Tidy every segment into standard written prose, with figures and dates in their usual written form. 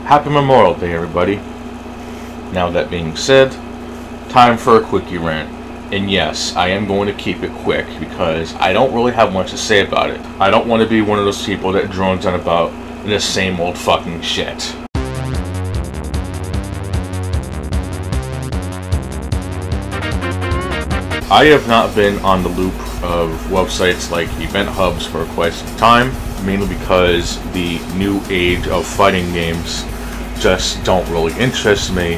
Happy Memorial Day, everybody. Now that being said, time for a Quick-E Rant. And yes, I am going to keep it quick because I don't really have much to say about it. I don't want to be one of those people that drones on about the same old fucking shit. I have not been on the loop of websites like event hubs for quite some time, mainly because the new age of fighting games just don't really interest me,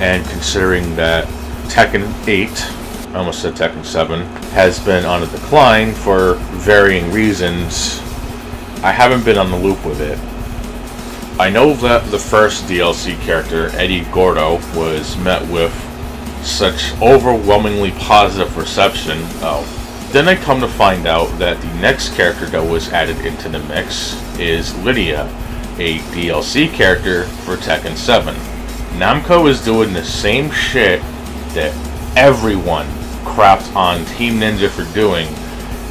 and considering that Tekken 8, I almost said Tekken 7, has been on a decline for varying reasons, I haven't been on the loop with it. I know that the first DLC character, Eddie Gordo, was met with such overwhelmingly positive reception. Then I come to find out that the next character that was added into the mix is Lidia, a DLC character for Tekken 7. Namco is doing the same shit that everyone crapped on Team Ninja for doing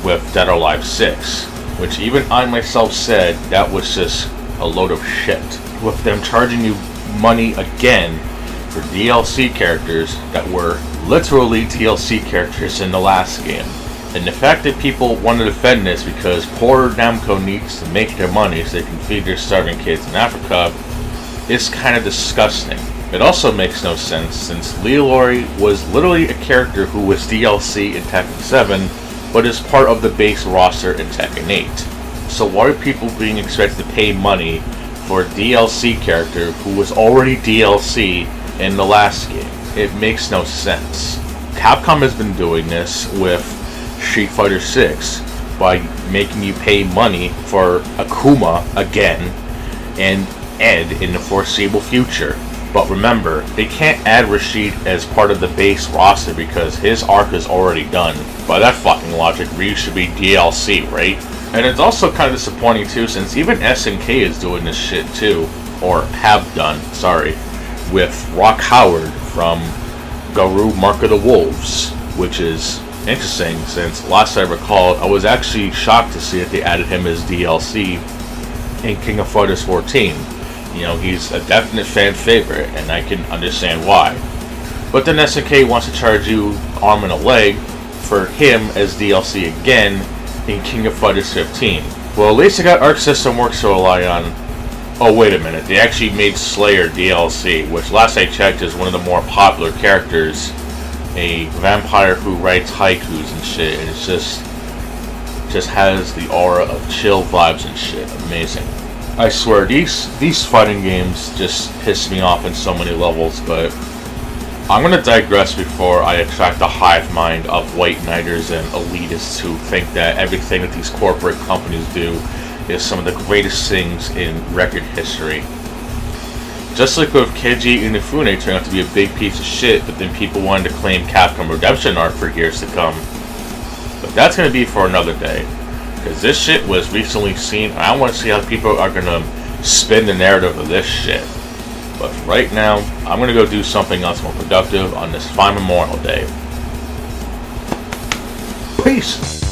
with Dead or Alive 6, which even I myself said that was just a load of shit. With them charging you money again for DLC characters that were literally DLC characters in the last game. And the fact that people want to defend this because poor Namco needs to make their money so they can feed their starving kids in Africa is kind of disgusting. It also makes no sense since Lidia was literally a character who was DLC in Tekken 7 but is part of the base roster in Tekken 8. So why are people being expected to pay money for a DLC character who was already DLC in the last game? It makes no sense. Capcom has been doing this with Street Fighter 6 by making you pay money for Akuma again and Ed in the foreseeable future. But remember, they can't add Rashid as part of the base roster because his arc is already done. By that fucking logic, Ryu should be DLC, right? And it's also kind of disappointing too since even SNK is doing this shit too. Or have done, sorry. With Rock Howard from Garou Mark of the Wolves, which is interesting since last I recalled I was actually shocked to see that they added him as DLC in King of Fighters 14. You know, he's a definite fan favorite and I can understand why. But then SNK wants to charge you arm and a leg for him as DLC again in King of Fighters 15. Well, at least I got Arc System Works to rely on. Oh, wait a minute, they actually made Slayer DLC, which last I checked is one of the more popular characters. A vampire who writes haikus and shit, and it's just has the aura of chill vibes and shit. Amazing. I swear, these fighting games just piss me off in so many levels, but I'm gonna digress before I attract a hive mind of white knighters and elitists who think that everything that these corporate companies do is some of the greatest things in record history. Just like with Keiji Inafune turned out to be a big piece of shit, but then people wanted to claim Capcom Redemption art for years to come. But that's going to be for another day, because this shit was recently seen, and I want to see how people are going to spin the narrative of this shit. But right now, I'm going to go do something else more productive on this fine Memorial Day. Peace!